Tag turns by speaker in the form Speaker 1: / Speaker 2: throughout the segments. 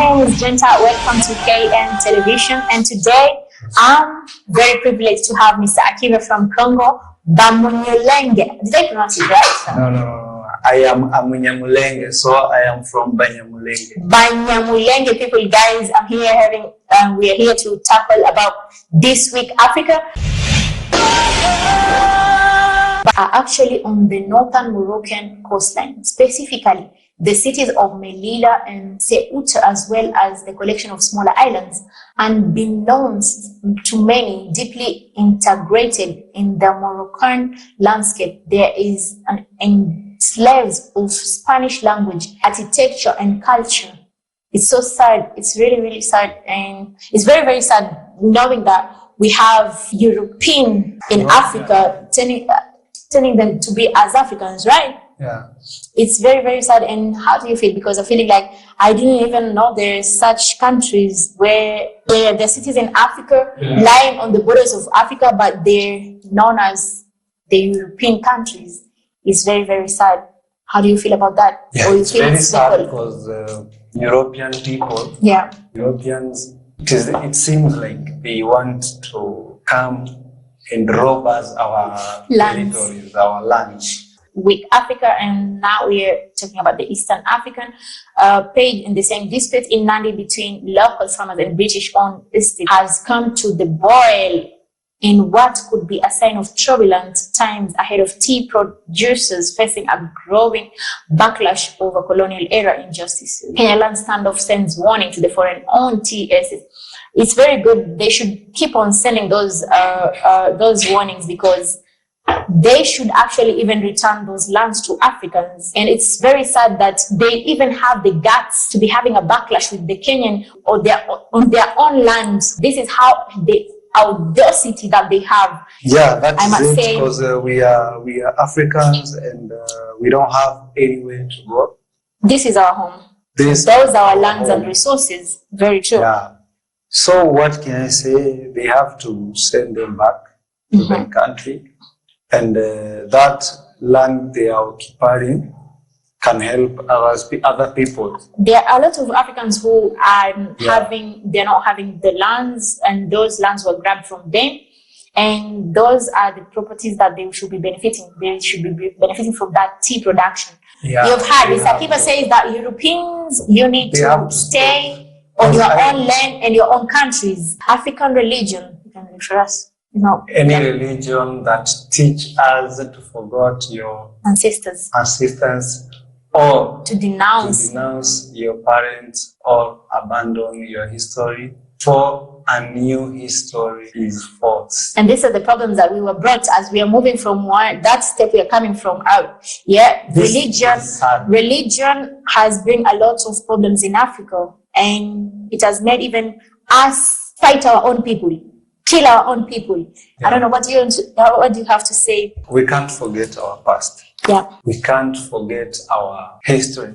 Speaker 1: name is Genta. Welcome to KN Television, and today I'm very privileged to have Mr. Akiva from Congo, Banyamulenge. Did I pronounce it right?
Speaker 2: No. I am Munyamulenge, so I am from Banyamulenge.
Speaker 1: Banyamulenge people, guys. We are here to tackle about this week Africa. Are actually on the northern Moroccan coastline, specifically the cities of Melilla and Ceuta, as well as the collection of smaller islands, unbeknownst to many, deeply integrated in the Moroccan landscape. There is an enclaves of Spanish language, architecture, and culture. It's so sad. It's really, really sad, and it's very, very sad knowing that we have European in Africa turning them to be as Africans, right?
Speaker 2: Yeah.
Speaker 1: It's very, very sad. And how do you feel? Because I'm feeling like I didn't even know there's such countries where the cities in Africa lying on the borders of Africa, but they're known as the European countries. It's very, very sad. How do you feel about that?
Speaker 2: Yeah, it's very sad because European people, Europeans, it seems like they want to come and rob us our territories, our lands.
Speaker 1: With Africa, and now we are talking about the Eastern African page in the same dispute in Nandi between local farmers and British-owned estate has come to the boil in what could be a sign of turbulent times ahead of tea producers facing a growing backlash over colonial era injustices. Kenya Land Standoff sends warning to the foreign-owned tea estates. It's very good. They should keep on sending those warnings, because they should actually even return those lands to Africans. And it's very sad that they even have the guts to be having a backlash with the Kenyan or on their own lands. This is how the audacity that they have.
Speaker 2: Yeah, that's it, because we are Africans, and we don't have anywhere to go.
Speaker 1: This is our home. Those are our lands and resources. Very true.
Speaker 2: Yeah. So what can I say? They have to send them back to their country. And that land they are occupying can help other people. There
Speaker 1: are a lot of Africans who are they're not having the lands, and those lands were grabbed from them. And those are the properties that they should be benefiting. They should be benefiting from that tea production. Yeah. You've heard Mr. Akiva says that Europeans, you need to stay on your own land and your own countries. African religion, you can read for us. No.
Speaker 2: Any religion that teach us to forget your
Speaker 1: ancestors,
Speaker 2: or
Speaker 1: to denounce
Speaker 2: your parents, or abandon your history for a new history is false.
Speaker 1: And these are the problems that we were brought as we are moving from that step we are coming from out. Yeah, religion has bring a lot of problems in Africa, and it has made even us fight our own people. Kill our own people. Yeah. I don't know what do you have to say?
Speaker 2: We can't forget our past.
Speaker 1: Yeah.
Speaker 2: We can't forget our history.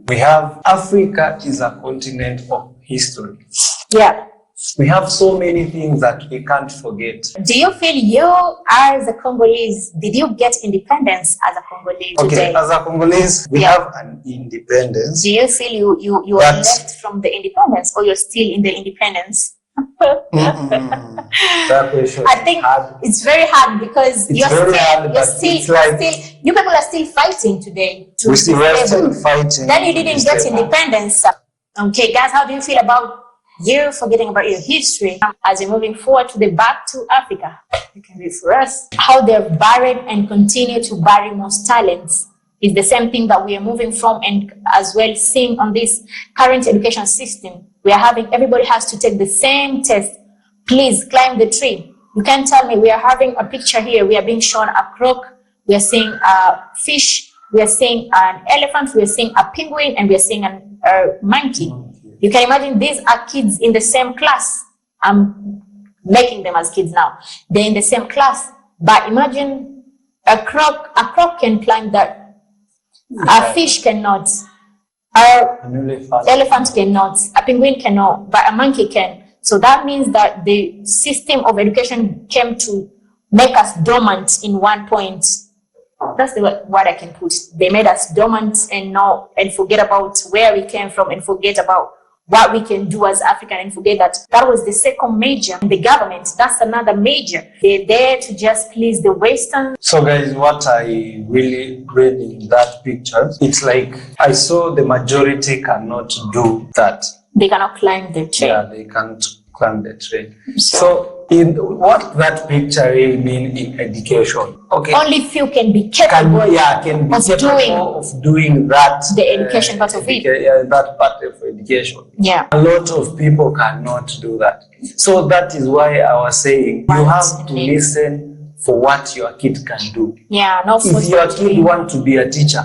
Speaker 2: We have Africa is a continent of history.
Speaker 1: Yeah.
Speaker 2: We have so many things that we can't forget.
Speaker 1: Do you feel you as a Congolese, did you get independence as a Congolese today?
Speaker 2: Okay, as a Congolese, we have an independence.
Speaker 1: Do you feel you are left from the independence, or you're still in the independence?
Speaker 2: I
Speaker 1: think it's very hard, because you people are still fighting today.
Speaker 2: We're still fighting.
Speaker 1: Then you didn't get independence. Okay, guys, how do you feel about you forgetting about your history as you're moving forward back to Africa? You can read for us how they've buried and continue to bury most talents. Is the same thing that we are moving from, and as well seeing on this current education system. We are having, everybody has to take the same test. Please climb the tree. You can't tell me, we are having a picture here. We are being shown a croc. We are seeing a fish. We are seeing an elephant. We are seeing a penguin, and we are seeing a monkey. You can imagine these are kids in the same class. I'm making them as kids now. They're in the same class. But imagine a croc can climb that. A fish cannot. An elephant cannot. A penguin cannot. But a monkey can. So that means that the system of education came to make us dormant in one point. That's the word I can put. They made us dormant and forget about where we came from, and forget about what we can do as African and forget that that was the second major in the government. That's another major. They're there to just please the Western.
Speaker 2: So guys, what I really read in that picture, it's like I saw the majority cannot do that.
Speaker 1: They cannot climb the tree.
Speaker 2: Yeah, they can't climb the tree. So in what that picture really mean in education? Okay.
Speaker 1: Only few can be capable
Speaker 2: Of doing that.
Speaker 1: The education part of it.
Speaker 2: Yeah, that part of education.
Speaker 1: Yeah.
Speaker 2: A lot of people cannot do that. So that is why I was saying you have to listen for what your kid can do.
Speaker 1: Yeah, not
Speaker 2: if your kid want to be a teacher.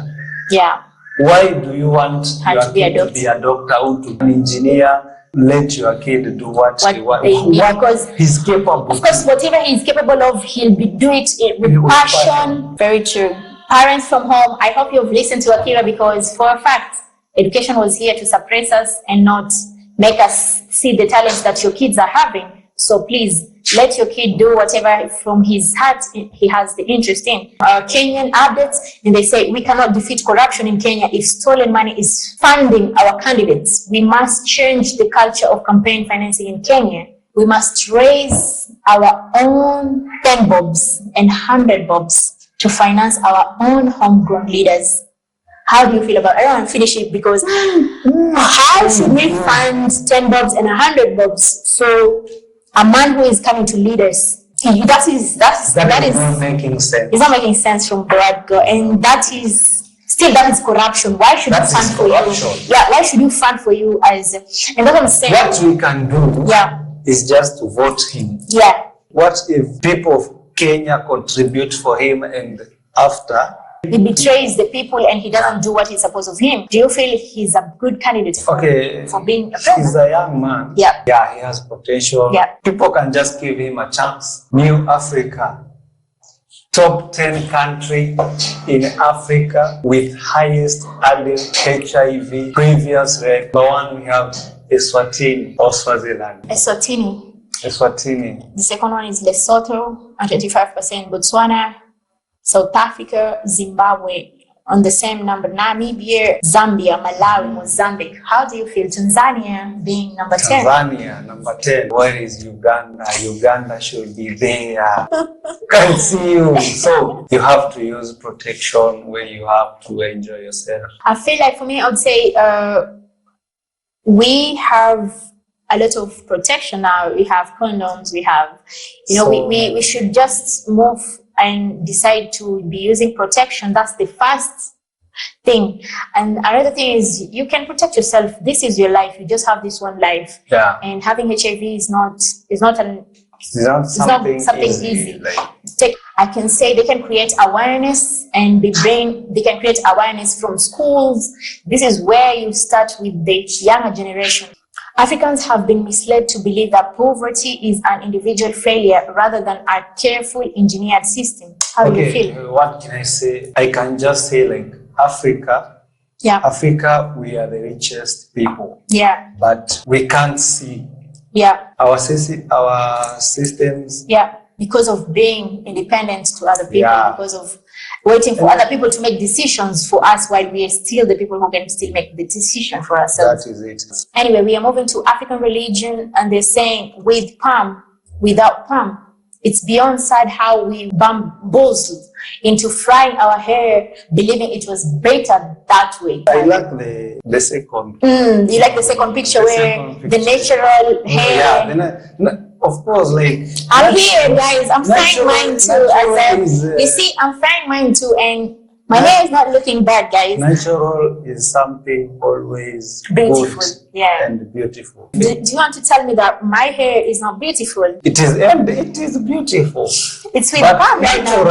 Speaker 1: Yeah.
Speaker 2: Why do you want your
Speaker 1: to be
Speaker 2: kid to be a doctor or to be an engineer? Let your kid do what
Speaker 1: because
Speaker 2: he's capable.
Speaker 1: Of course, whatever he's capable of, he'll do it with passion. Very true. Parents from home, I hope you've listened to Akira, because for a fact, education was here to suppress us and not make us see the talents that your kids are having. So please, let your kid do whatever from his heart he has the interest in. Kenyan updates, and they say we cannot defeat corruption in Kenya if stolen money is funding our candidates. We must change the culture of campaign financing in Kenya. We must raise our own 10 bobs and 100 bobs to finance our own homegrown leaders. How do you feel about it? I don't want to finish it because how should we fund 10 bobs and 100 bobs? So a man who is coming to lead us, that is
Speaker 2: not making sense.
Speaker 1: It's not making sense from the word go, and that is corruption. Why should you fund for you? Yeah, why should you fund for you as? And that's what I'm saying.
Speaker 2: What we can do, is just to vote him.
Speaker 1: Yeah.
Speaker 2: What if people of Kenya contribute for him, and after
Speaker 1: he betrays the people and he doesn't do what he's supposed of him? Do you feel he's a good candidate for being a president?
Speaker 2: He's a young man.
Speaker 1: Yeah.
Speaker 2: Yeah, he has potential.
Speaker 1: Yeah.
Speaker 2: People can just give him a chance. New Africa, top 10 country in Africa with highest adult HIV previous rate. Number one, we have Eswatini or Swaziland. Eswatini.
Speaker 1: The second one is Lesotho at 25%. Botswana, South Africa, Zimbabwe on the same number. Namibia, Zambia, Malawi, Mozambique. How do you feel? Tanzania being number 10.
Speaker 2: Tanzania, number 10. Where is Uganda? Uganda should be there. Can't see you. So you have to use protection when you have to enjoy yourself.
Speaker 1: I feel like for me, I would say we have a lot of protection now. We have condoms. We have, we should just move and decide to be using protection. That's the first thing. And another thing is you can protect yourself. This is your life. You just have this one life.
Speaker 2: Yeah.
Speaker 1: And having HIV is not something easy. I can say they can create awareness and they can create awareness from schools. This is where you start with the younger generation. Africans have been misled to believe that poverty is an individual failure rather than a carefully engineered system. How do you feel?
Speaker 2: What can I say? I can just say like Africa.
Speaker 1: Yeah.
Speaker 2: Africa, we are the richest people.
Speaker 1: Yeah.
Speaker 2: But we can't see.
Speaker 1: Yeah.
Speaker 2: Our systems.
Speaker 1: Yeah. Because of being independent to other people, because of waiting for other people to make decisions for us while we are still the people who can still make the decision for ourselves.
Speaker 2: That is it.
Speaker 1: Anyway, we are moving to African religion, and they're saying with palm, without palm. It's beyond sad how we bamboozled into frying our hair, believing it was better that way.
Speaker 2: I like the second.
Speaker 1: You like the second picture the natural hair.
Speaker 2: Yeah, of course, like
Speaker 1: I'm here, guys. I'm frying mine too. You see, I'm frying mine too, and my hair is not looking bad, guys.
Speaker 2: Natural is something always
Speaker 1: beautiful,
Speaker 2: and beautiful.
Speaker 1: Do you want to tell me that my hair is not beautiful?
Speaker 2: It is, and it is beautiful.
Speaker 1: It's with palm right now.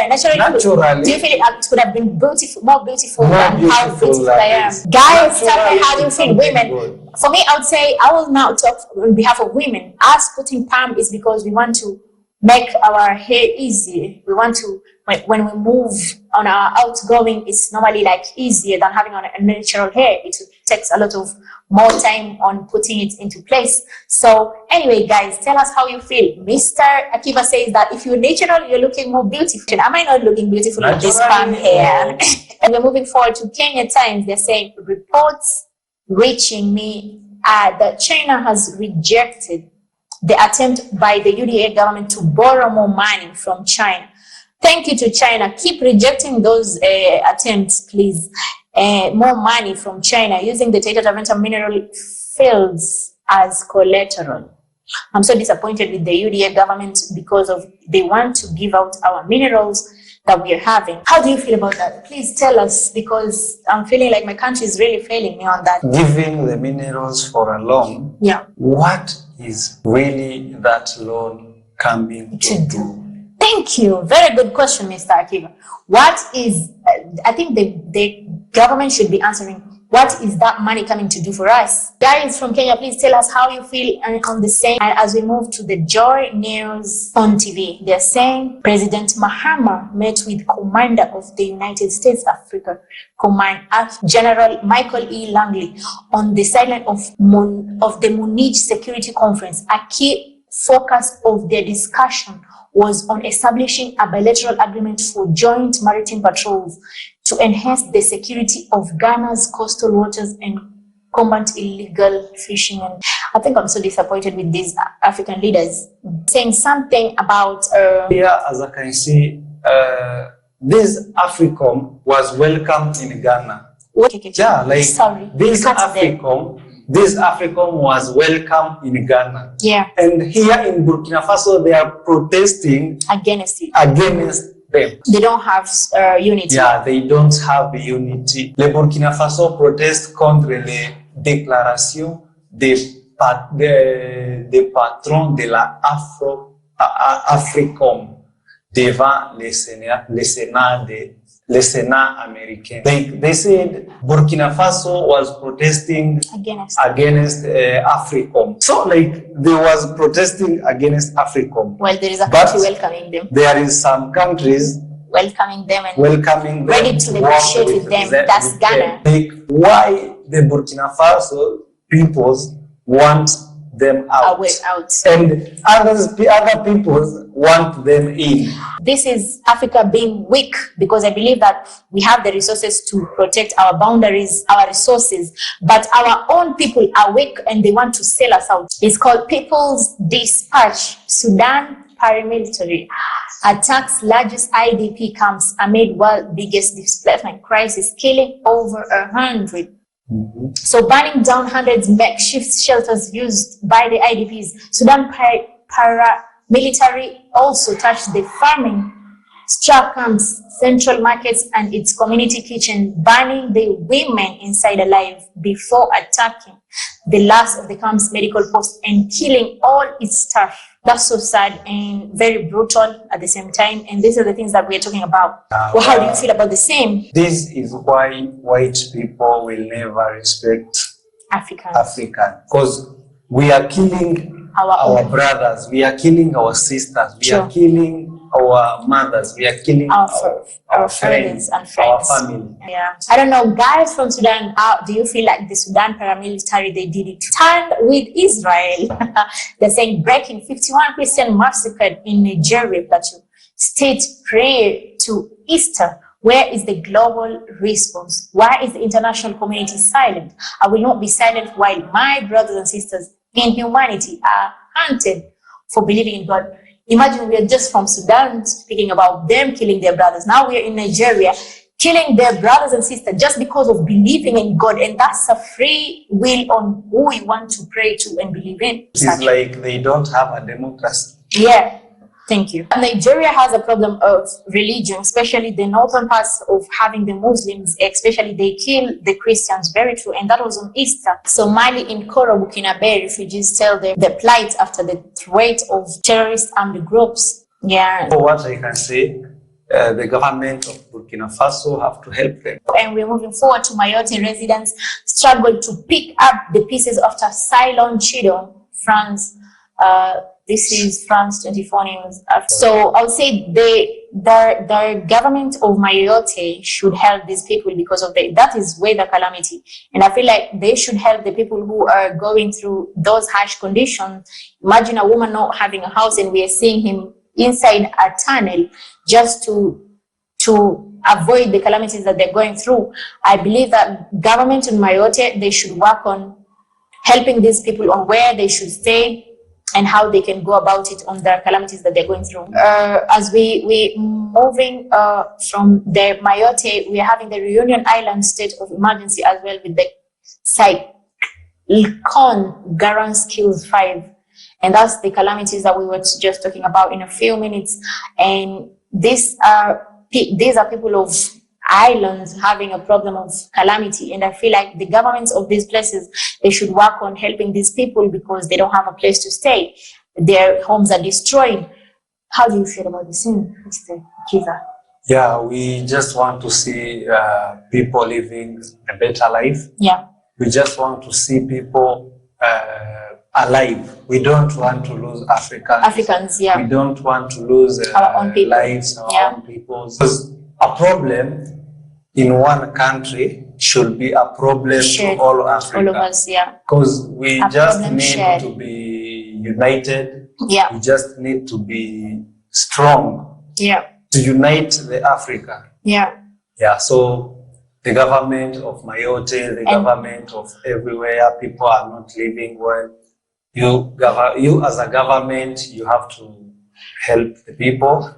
Speaker 2: Naturally.
Speaker 1: Do you feel it could have been more beautiful than how beautiful I am? Guys, tell me, how do you feel, women? For me, I would say I will now talk on behalf of women. Us putting palm is because we want to make our hair easy. We want to, when we move on our outgoing, it's normally like easier than having on a natural hair. It takes a lot of more time on putting it into place. So anyway, guys, tell us how you feel. Mr. Akiva says that if you're natural, you're looking more beautiful. Am I not looking beautiful with this palm hair? And we're moving forward to Kenya Times. They're saying reports reaching me that China has rejected the attempt by the UDA government to borrow more money from China. Thank you to China. Keep rejecting those attempts, please. More money from China using the Taita Taveta mineral fields as collateral. I'm so disappointed with the UDA government because of they want to give out our minerals that we are having. How do you feel about that? Please tell us, because I'm feeling like my country is really failing me on that.
Speaker 2: Giving the minerals for a loan,
Speaker 1: Yeah.
Speaker 2: what is really that loan coming to do?
Speaker 1: Thank you. Very good question, Mr. Akiva. What is, I think the government should be answering, what is that money coming to do for us? Guys from Kenya, please tell us how you feel on the same. And as we move to the Joy News on TV, they're saying President Mahama met with Commander of the United States Africa Command, General Michael E. Langley, on the sideline of the Munich Security Conference. A key focus of their discussion was on establishing a bilateral agreement for joint maritime patrols to enhance the security of Ghana's coastal waters and combat illegal fishing. And I think I'm so disappointed with these African leaders saying something about...
Speaker 2: Here, as I can see, this AFRICOM was welcomed in Ghana.
Speaker 1: Okay.
Speaker 2: Yeah, like
Speaker 1: Sorry,
Speaker 2: this AFRICOM was welcome in Ghana.
Speaker 1: Yeah.
Speaker 2: And here in Burkina Faso, they are protesting
Speaker 1: Against it.
Speaker 2: against them.
Speaker 1: They don't have unity.
Speaker 2: Yeah, they don't have unity. Le Burkina Faso proteste contre les déclarations des patrons de la AFRICOM devant le Sénat américain. They said Burkina Faso was protesting against AFRICOM. So like they was protesting against AFRICOM.
Speaker 1: Well, there is a country welcoming them.
Speaker 2: There is some countries
Speaker 1: welcoming them and
Speaker 2: ready
Speaker 1: to negotiate with them. That's Ghana.
Speaker 2: Like, why the Burkina Faso peoples want them out, and other peoples want them in.
Speaker 1: This is Africa being weak, because I believe that we have the resources to protect our boundaries, our resources, but our own people are weak and they want to sell us out. It's called People's Dispatch. Sudan paramilitary attacks largest IDP camps amid world biggest displacement crisis, killing over 100. So burning down hundreds makeshift shelters used by the IDPs. Sudan paramilitary also touched the farming struck camps, central markets, and its community kitchen, burning the women inside alive before attacking the last of the camp's medical post and killing all its staff. That's so sad and very brutal at the same time. And these are the things that we are talking about. Well, how do you feel about the same?
Speaker 2: This is why white people will never respect
Speaker 1: African.
Speaker 2: Because we are killing our brothers, we are killing our sisters, we are killing our mothers, we are killing our friends and our family.
Speaker 1: Yeah. I don't know, guys from Sudan, how do you feel like the Sudan paramilitary, they did it? Stand with Israel. They're saying breaking 51 Christian massacred in Nigeria Plateau. State prayer to Easter. Where is the global response? Why is the international community silent? I will not be silent while my brothers and sisters in humanity are hunted for believing in God. Imagine we are just from Sudan speaking about them killing their brothers. Now we are in Nigeria killing their brothers and sisters just because of believing in God. And that's a free will on who we want to pray to and believe in.
Speaker 2: It's like they don't have a democracy.
Speaker 1: Yeah. Thank you. Nigeria has a problem of religion, especially the northern parts of having the Muslims, especially they kill the Christians, very true, and that was on Easter. So Mali in Koro, Burkina Faso refugees tell their plight after the threat of terrorist armed groups. Yeah.
Speaker 2: So what I can say, the government of Burkina Faso have to help them.
Speaker 1: And we're moving forward to Mayotte residents struggle to pick up the pieces after Ceylon Chido, France. This is France 24 News. So I would say the government of Mayotte should help these people because of that is weather calamity. And I feel like they should help the people who are going through those harsh conditions. Imagine a woman not having a house and we are seeing him inside a tunnel just to avoid the calamities that they're going through. I believe that government in Mayotte, they should work on helping these people on where they should stay and how they can go about it on the calamities that they're going through. As we moving from the Mayotte, we are having the Reunion Island state of emergency as well with the Cyclone Garan Skills 5. And that's the calamities that we were just talking about in a few minutes. And these are people of islands having a problem of calamity. And I feel like the governments of these places, they should work on helping these people because they don't have a place to stay. Their homes are destroyed. How do you feel about this scene, Mr. Kiza?
Speaker 2: Yeah, we just want to see people living a better life.
Speaker 1: Yeah.
Speaker 2: We just want to see people alive. We don't want to lose
Speaker 1: Africans, yeah.
Speaker 2: We don't want to lose
Speaker 1: our own people.
Speaker 2: Lives, our own people. Because a problem in one country should be a problem to all Africa.
Speaker 1: All of us, yeah.
Speaker 2: Because we just need
Speaker 1: shared.
Speaker 2: to be united.
Speaker 1: Yeah.
Speaker 2: We just need to be strong.
Speaker 1: Yeah.
Speaker 2: To unite the Africa.
Speaker 1: Yeah.
Speaker 2: Yeah. So the government of Mayotte, the government of everywhere, people are not living well. You as a government, you have to help the people.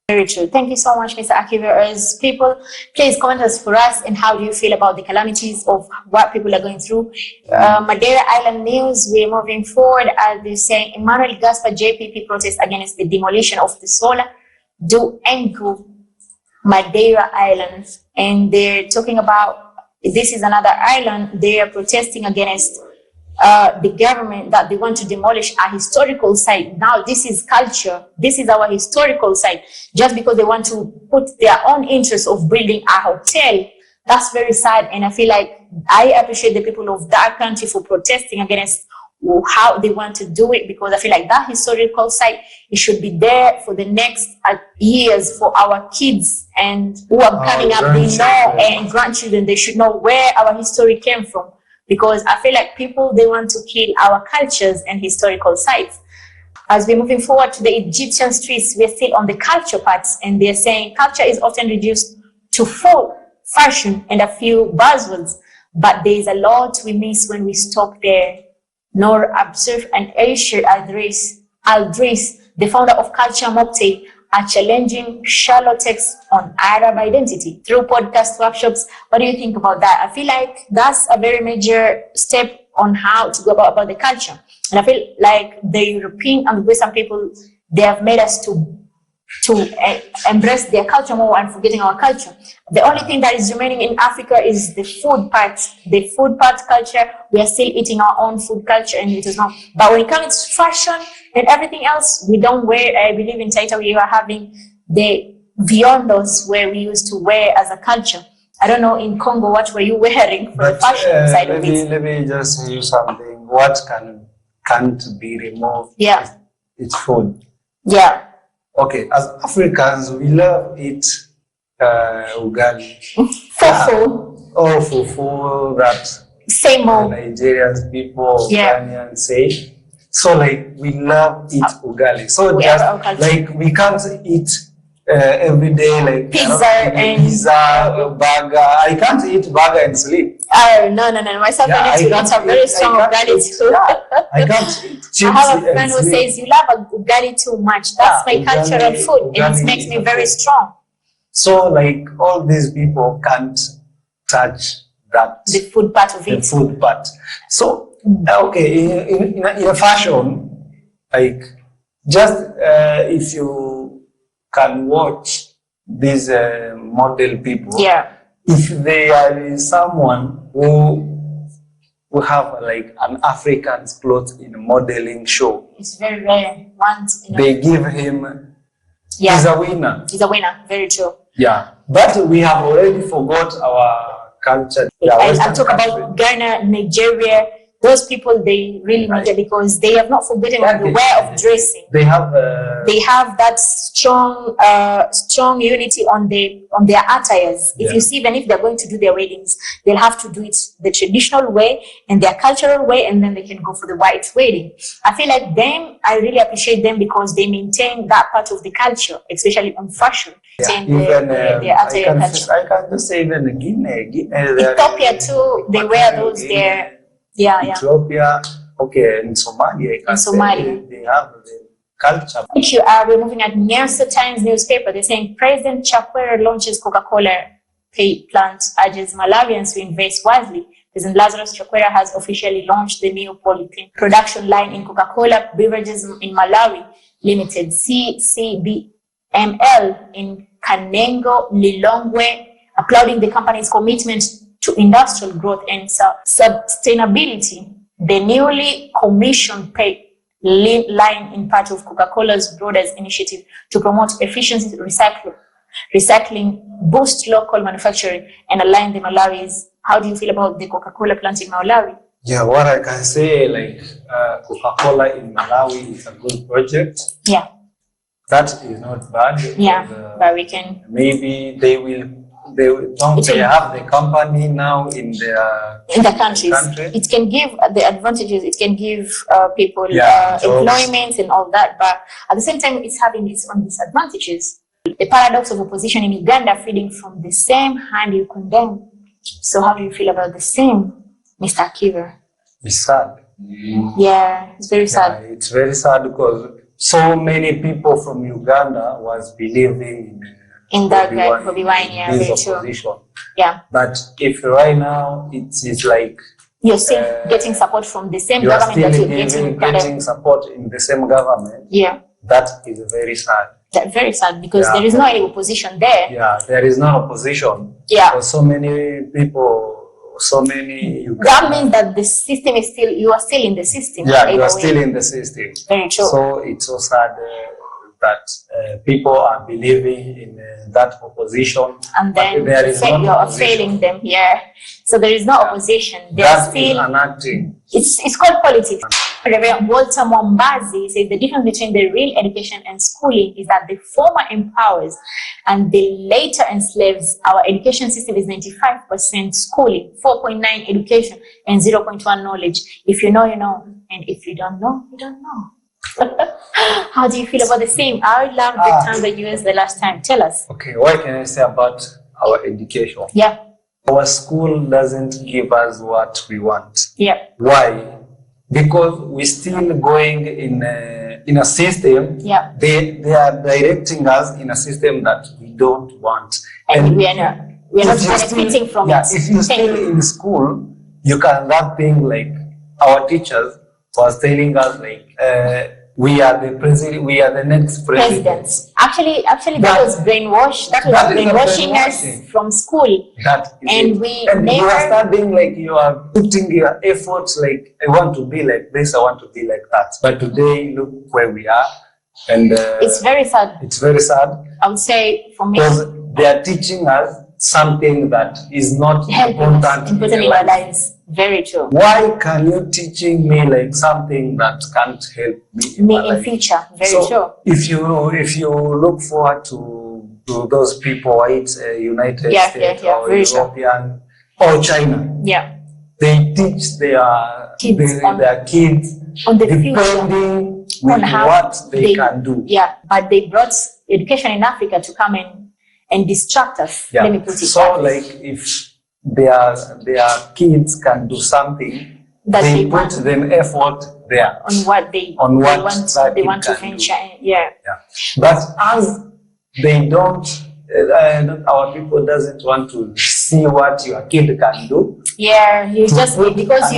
Speaker 1: Very true. Thank you so much, Mr. Akiva. As people, please comment us for us and how do you feel about the calamities of what people are going through. Madeira Island News, we're moving forward as they're saying Emmanuel Gaspar JPP protests against the demolition of the solar do Enku Madeira Island. And they're talking about, this is another island, they are protesting against the government that they want to demolish a historical site. Now this is culture. This is our historical site. Just because they want to put their own interest of building a hotel, that's very sad. And I feel like I appreciate the people of that country for protesting against how they want to do it, because I feel like that historical site, it should be there for the next years for our kids and who are coming up, they know, and grandchildren, they should know where our history came from. Because I feel like people, they want to kill our cultures and historical sites. As we're moving forward to the Egyptian streets, we're still on the culture parts, and they're saying culture is often reduced to food, fashion, and a few buzzwords. But there is a lot we miss when we stop there. Nor Absurf and Aisha Aldris, the founder of Culture Mopte, are challenging shallow texts on Arab identity through podcast workshops. What do you think about that? I feel like that's a very major step on how to go about the culture. And I feel like the European and Western people, they have made us to embrace their culture more and forgetting our culture. The only thing that is remaining in Africa is the food part. The food part culture, we are still eating our own food culture, and it is not. But when it comes to fashion and everything else, we don't wear, I believe in Taita we are having the viondos where we used to wear as a culture. I don't know in Congo, what were you wearing for the fashion side of it?
Speaker 2: Let me just use something. What can't be removed?
Speaker 1: Yeah.
Speaker 2: It's food.
Speaker 1: Yeah.
Speaker 2: Okay, as Africans, we love eat ugali.
Speaker 1: Fufu.
Speaker 2: Oh, fufu, that
Speaker 1: same old
Speaker 2: Nigerians people, Ghanaians say. So like we love eat ugali. So
Speaker 1: we
Speaker 2: just like we can't eat every day like pizza, burger. I can't eat burger and sleep.
Speaker 1: Oh no. Myself and you don't have very strong ugali too.
Speaker 2: I can't eat chips.
Speaker 1: I have a friend who says you love ugali too much. That's my cultural food, and it makes me very strong. So
Speaker 2: like all these people can't touch that.
Speaker 1: The food part of it.
Speaker 2: The food part. So okay, in a fashion, like just if you can watch these model people.
Speaker 1: Yeah.
Speaker 2: If they are someone who have like an African's clothes in a modeling show,
Speaker 1: it's very rare.
Speaker 2: They give him.
Speaker 1: Yeah.
Speaker 2: He's a winner.
Speaker 1: He's a winner. Very true.
Speaker 2: Yeah, but we have already forgot our culture.
Speaker 1: I'm talking about Ghana, Nigeria. Those people, they really matter because they have not forgotten the way of dressing.
Speaker 2: They have
Speaker 1: that strong unity on their attires. If you see, even if they're going to do their weddings, they'll have to do it the traditional way and their cultural way, and then they can go for the white wedding. I feel like them, I really appreciate them because they maintain that part of the culture, especially on fashion.
Speaker 2: Yeah. Even I can just say even Guinea,
Speaker 1: Ethiopia too, they wear those there. Yeah, yeah.
Speaker 2: Ethiopia, okay, in Somalia, I can say
Speaker 1: Somalia.
Speaker 2: they have the culture.
Speaker 1: Thank you. We're moving at Nyasa Times newspaper. They're saying President Chakwera launches Coca-Cola plant, urges Malawians to invest wisely. President Lazarus Chakwera has officially launched the new polythene production line in Coca-Cola Beverages in Malawi Limited, CCBML, in Kanengo, Lilongwe, applauding the company's commitment to industrial growth and sustainability. The newly commissioned line in part of Coca-Cola's broader initiative to promote efficiency recycling, boost local manufacturing, and align the Malawi's. How do you feel about the Coca-Cola plant in Malawi?
Speaker 2: Yeah, what I can say, like Coca-Cola in Malawi is a good project.
Speaker 1: Yeah.
Speaker 2: That is not bad.
Speaker 1: Yeah, but we can.
Speaker 2: Maybe they have the company now in
Speaker 1: the countries. It can give the advantages. It can give people employment and all that. But at the same time, it's having its own disadvantages. The paradox of opposition in Uganda, feeding from the same hand you condemn. So how do you feel about the same, Mr. Akiva?
Speaker 2: It's sad.
Speaker 1: Yeah, it's very sad.
Speaker 2: Yeah, it's very sad because so many people from Uganda was believing
Speaker 1: in that guy, Bobby Wine, yeah, very true. Yeah.
Speaker 2: But if right now it's like
Speaker 1: you're still getting support from the same government that you're
Speaker 2: getting support in the same government.
Speaker 1: Yeah.
Speaker 2: That is very sad.
Speaker 1: That's very sad because there is no any opposition there.
Speaker 2: Yeah, there is no opposition.
Speaker 1: Yeah.
Speaker 2: For so many people, so many Uganda.
Speaker 1: That means that the system is still, you are still in the system.
Speaker 2: Yeah, you are still in the system.
Speaker 1: Very true.
Speaker 2: So it's so sad that people are believing in that opposition.
Speaker 1: And then
Speaker 2: there is no
Speaker 1: you are failing them. Yeah. So there is no opposition. They
Speaker 2: that
Speaker 1: are still
Speaker 2: enacting.
Speaker 1: It's called politics. Reverend Walter Mwambazi says the difference between the real education and schooling is that the former empowers and the later enslaves. Our education system is 95% schooling, 4.9 education, and 0.1 knowledge. If you know, you know. And if you don't know, you don't know. How do you feel about the same? I would love the term that you used the last time. Tell us.
Speaker 2: Okay, what can I say about our education?
Speaker 1: Yeah.
Speaker 2: Our school doesn't give us what we want.
Speaker 1: Yeah.
Speaker 2: Why? Because we're still going in a system.
Speaker 1: Yeah.
Speaker 2: They are directing us in a system that we don't want.
Speaker 1: And we are not benefiting from it.
Speaker 2: If you're still in school, you can that thing like our teachers was telling us like we are the president, we are the next
Speaker 1: presidents. Actually, that was brainwash. That was brainwashing us from school. And we are
Speaker 2: studying like you are putting your efforts like I want to be like this, I want to be like that. But today, look where we are, and
Speaker 1: it's very sad.
Speaker 2: It's very sad.
Speaker 1: I would say for me,
Speaker 2: because they are teaching us something that is not important
Speaker 1: in our lives. Very true.
Speaker 2: Why can you teaching me like something that can't help me
Speaker 1: in future? Very true.
Speaker 2: If you look forward to those people, white United States or European or China, they teach their kids on
Speaker 1: the
Speaker 2: depending on what they can do.
Speaker 1: Yeah, but they brought education in Africa to come and distract us.
Speaker 2: Yeah.
Speaker 1: Let me put it
Speaker 2: so like if their kids can do something that they put them effort there
Speaker 1: on what they want to venture. Yeah.
Speaker 2: But as they don't, our people doesn't want to see what your kid can do.
Speaker 1: Yeah, you just because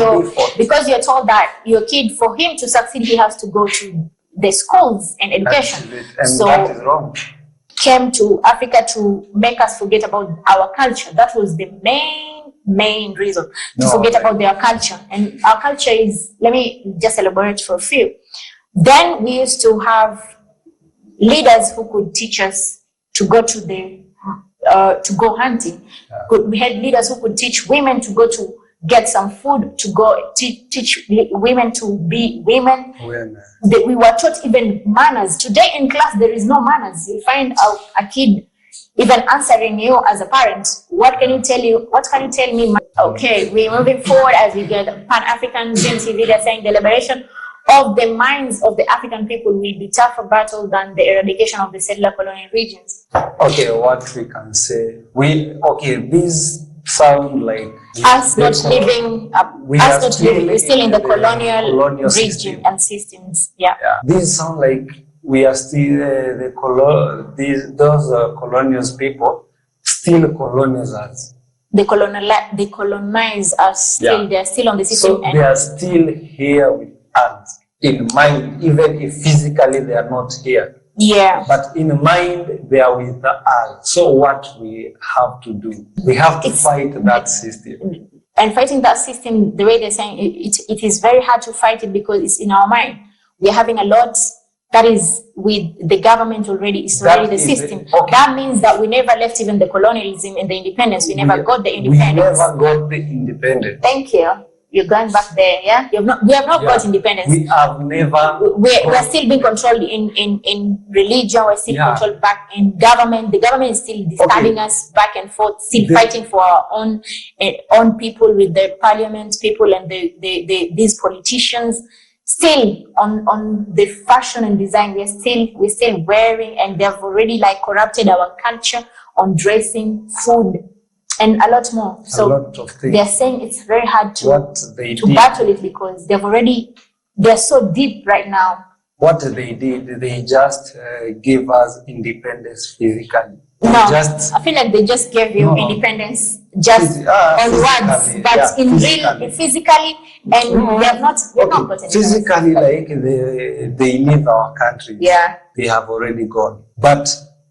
Speaker 1: you're told that your kid, for him to succeed, he has to go to the schools and education.
Speaker 2: And so that is wrong.
Speaker 1: Came to Africa to make us forget about our culture. That was the main reason to forget about their culture. And our culture is, let me just elaborate for a few. Then we used to have leaders who could teach us to go to go hunting. We had leaders who could teach women to go to get some food, to go teach women to be women. We were taught even manners. Today in class, there is no manners. You find a kid even answering you as a parent. What can you tell me? Okay, we're moving forward as we get Pan-African Gen TV. They're saying the liberation of the minds of the African people will be tougher battle than the eradication of the settler colonial regions.
Speaker 2: Okay, what we can say, these sound like
Speaker 1: us not living, we're still in the colonial regime
Speaker 2: system.
Speaker 1: and systems. Yeah.
Speaker 2: These sound like we are still those colonial people still colonize us.
Speaker 1: They colonize us still. They are still on the system.
Speaker 2: So they are still here with us in mind, even if physically they are not here.
Speaker 1: Yeah.
Speaker 2: But in mind, they are with us. So what we have to do? We have to fight that system.
Speaker 1: And fighting that system, the way they're saying, it is very hard to fight it because it's in our mind. We're having a lot that is with the government already. It's already the system.
Speaker 2: Okay.
Speaker 1: That means that we never left even the colonialism and the independence. We never got the independence.
Speaker 2: We never got the independence.
Speaker 1: Thank you. You're going back there, yeah? We have not got independence.
Speaker 2: We have never.
Speaker 1: We're still being controlled in religion. We're still controlled back in government. The government is still stabbing us back and forth, still fighting for our own people with the parliament people and these politicians. Still on the fashion and design, we're still wearing, and they've already like corrupted our culture on dressing, food, and a lot more. So
Speaker 2: a lot of things.
Speaker 1: They're saying it's very hard to
Speaker 2: did.
Speaker 1: battle it because they're so deep right now.
Speaker 2: What they did, they just gave us independence physically.
Speaker 1: I feel like they just gave you independence just on words, but in real, physically, and we have not gotten
Speaker 2: physically, like they leave our country.
Speaker 1: Yeah.
Speaker 2: They have already gone. But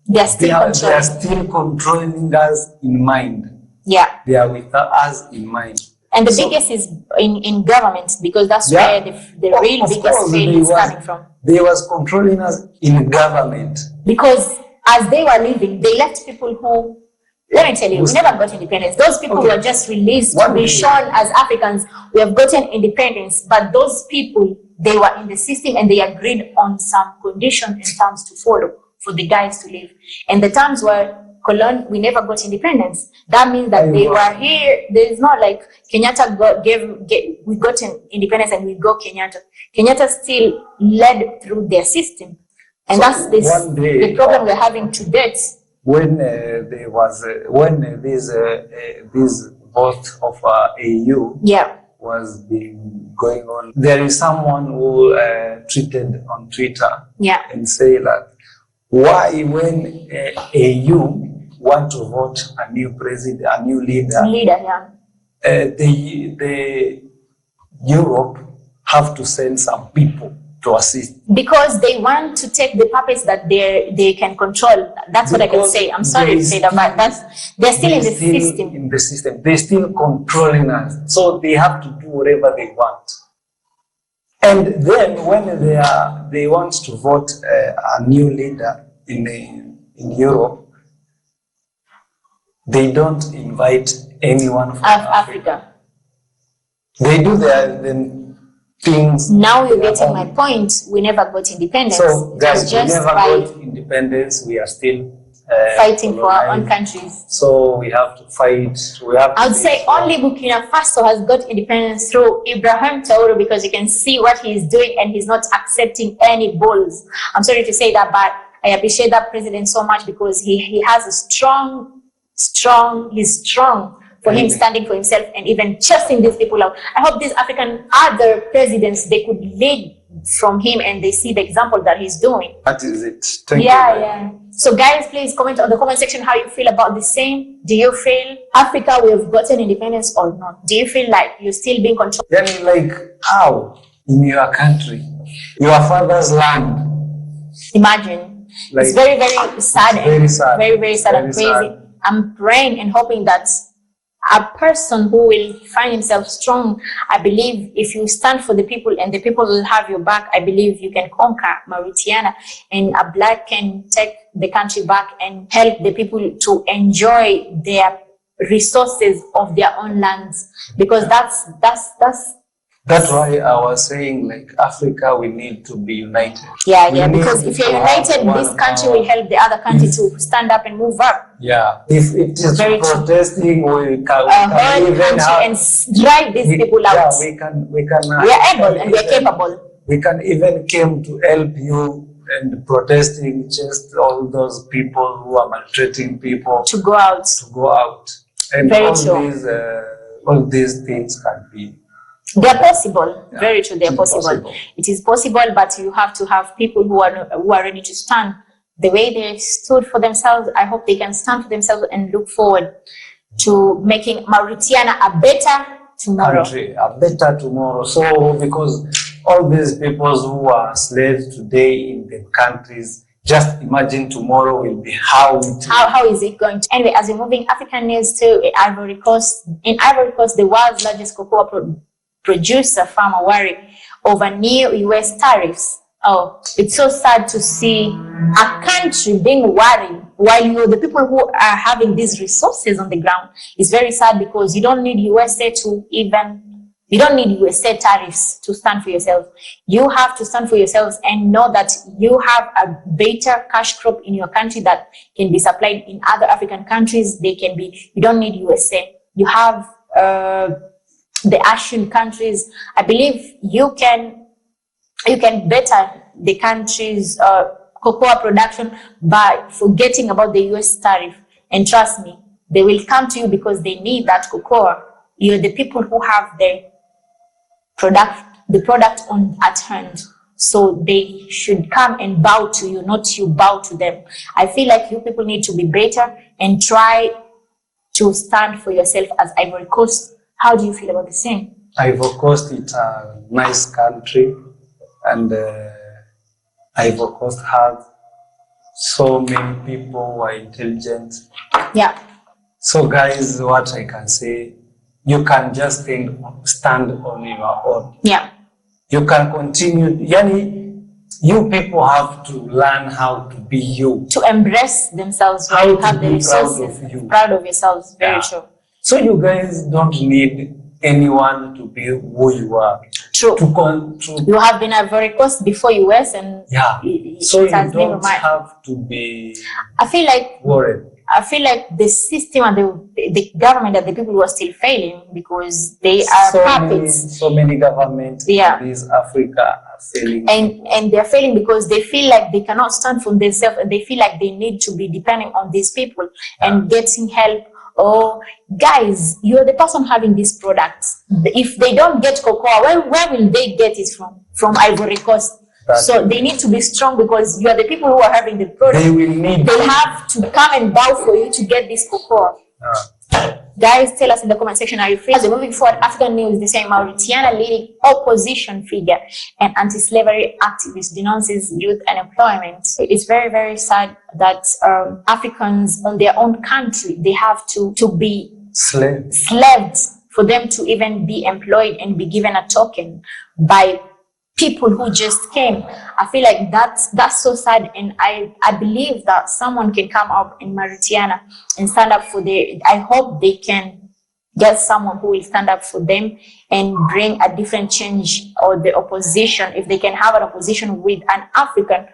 Speaker 1: they are
Speaker 2: still controlling us in mind.
Speaker 1: Yeah.
Speaker 2: They are with us in mind.
Speaker 1: And the biggest is in government, because that's where the real biggest fail is coming from.
Speaker 2: They was controlling us in government.
Speaker 1: Because as they were leaving, they left people who, let me tell you, we never got independence. Those people were just released to be shown as Africans. We have gotten independence, but those people, they were in the system and they agreed on some conditions and terms to follow for the guys to leave. And the terms were, we never got independence. That means that they were here. There is not like Kenyatta we got independence and we got Kenyatta. Kenyatta still led through their system. And so that's the problem we're having to date.
Speaker 2: When there was this vote of AU was being going on, there is someone who tweeted on Twitter and say that why when AU want to vote a new president, a new leader, the Europe have to send some people to assist, because
Speaker 1: they want to take the puppets that they can control. That's what I can say. I'm sorry to say that, but they're still in the system.
Speaker 2: In the system, they're still controlling us. So they have to do whatever they want. And then when they want to vote a new leader in Europe, they don't invite anyone from Africa. They do their things.
Speaker 1: Now you're getting my point. We never got independence.
Speaker 2: So guys, we never got independence. We are still
Speaker 1: fighting for our own countries.
Speaker 2: So we have to fight.
Speaker 1: I would say only Burkina Faso has got independence through Ibrahim Traoré, because you can see what he is doing and he's not accepting any bulls. I'm sorry to say that, but I appreciate that president so much, because he has a he's strong for him standing for himself and even chasing these people out. I hope these other presidents, they could lead from him and they see the example that he's doing.
Speaker 2: That is it. Thank you.
Speaker 1: So guys, please comment on the comment section how you feel about the same. Do you feel Africa, we have gotten independence or not? Do you feel like you're still being controlled?
Speaker 2: Then like how in your country, your father's land?
Speaker 1: Imagine. Like, it's very, very sad. Very sad. Very, very sad and crazy. Sad. I'm praying and hoping that a person who will find himself strong, I believe if you stand for the people and the people will have your back, I believe you can conquer Mauritania, and a black can take the country back and help the people to enjoy their resources of their own lands, because
Speaker 2: that's why I was saying, like, Africa, we need to be united.
Speaker 1: Because if you're united, this country will help the other country to stand up and move up.
Speaker 2: Yeah. If it is protesting, we can
Speaker 1: even and drive these people out.
Speaker 2: Yeah, we can.
Speaker 1: We are able and we are capable.
Speaker 2: We can even come to help you and protesting, just all those people who are maltreating people
Speaker 1: to go out.
Speaker 2: And
Speaker 1: Very
Speaker 2: all
Speaker 1: true.
Speaker 2: all these things can be.
Speaker 1: They are possible.
Speaker 2: Yeah,
Speaker 1: Very true. They are
Speaker 2: it's
Speaker 1: possible.
Speaker 2: possible.
Speaker 1: It is possible, but you have to have people who are ready to stand the way they stood for themselves. I hope they can stand for themselves and look forward to making Mauritania a better tomorrow.
Speaker 2: Country, a better tomorrow. So because all these people who are slaves today in the countries, just imagine tomorrow will be how
Speaker 1: is it going to? Anyway, as we're moving African news to Ivory Coast, in Ivory Coast, the world's largest cocoa producer, farmer, worry over new US tariffs. Oh, it's so sad to see a country being worried while the people who are having these resources on the ground. It's very sad because you don't need USA you don't need USA tariffs to stand for yourself. You have to stand for yourselves and know that you have a better cash crop in your country that can be supplied in other African countries. You don't need USA. You have the Asian countries. I believe you can better the country's cocoa production by forgetting about the US tariff. And trust me, they will come to you because they need that cocoa. You're the people who have the product at hand. So they should come and bow to you, not you bow to them. I feel like you people need to be better and try to stand for yourself as Ivory Coast. How do you feel about the same?
Speaker 2: Ivory Coast is a nice country, and Ivory Coast has so many people who are intelligent.
Speaker 1: Yeah.
Speaker 2: So guys, what I can say, you can just stand on your own.
Speaker 1: Yeah.
Speaker 2: You can continue. Yani, you people have to learn how to be you.
Speaker 1: To embrace themselves
Speaker 2: How
Speaker 1: when you
Speaker 2: to
Speaker 1: have the
Speaker 2: be
Speaker 1: resources.
Speaker 2: proud of you.
Speaker 1: Proud of yourselves. Very
Speaker 2: Yeah.
Speaker 1: true.
Speaker 2: So you guys don't need anyone to be who you are.
Speaker 1: True.
Speaker 2: To
Speaker 1: You have been Ivory Coast before US, and
Speaker 2: yeah.
Speaker 1: it
Speaker 2: So you
Speaker 1: has never
Speaker 2: don't
Speaker 1: mind.
Speaker 2: have to be
Speaker 1: I feel like the system and the government and the people were still failing because they are puppets.
Speaker 2: So many governments
Speaker 1: Yeah.
Speaker 2: in this Africa are failing.
Speaker 1: And they're failing because they feel like they cannot stand for themselves, and they feel like they need to be depending on these people and getting help. Oh, guys, you're the person having these products. If they don't get cocoa, where will they get it from? From Ivory Coast. So they need to be strong because you are the people who are having the product. They have to come and bow for you to get this cocoa. Guys, tell us in the comment section, are you free? As we're moving forward, African news, this time Mauritania leading opposition figure and anti-slavery activist denounces youth unemployment. So it's very, very sad that Africans on their own country, they have to be slaves for them to even be employed and be given a token by people who just came. I feel like that's so sad, and I believe that someone can come up in Mauritania and stand up for I hope they can get someone who will stand up for them and bring a different change, or the opposition, if they can have an opposition with an African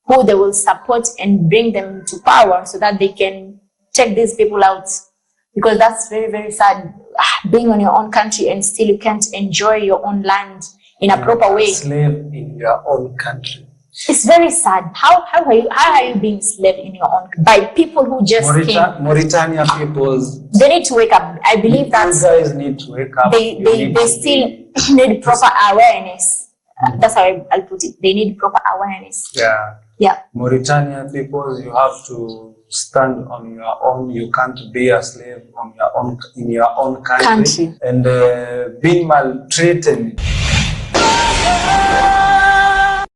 Speaker 1: who they will support and bring them to power so that they can take these people out. Because that's very, very sad, being on your own country and still you can't enjoy your own land in a proper way.
Speaker 2: Slave in your own country.
Speaker 1: It's very sad. How are you being slave in your own by people who just came?
Speaker 2: Mauritania people.
Speaker 1: They need to wake up. I believe that
Speaker 2: you guys need to wake up.
Speaker 1: They still need proper awareness. That's how I'll put it. They need proper awareness.
Speaker 2: Yeah.
Speaker 1: Yeah.
Speaker 2: Mauritania people, you have to stand on your own. You can't be a slave on your own in your own country. And being maltreated.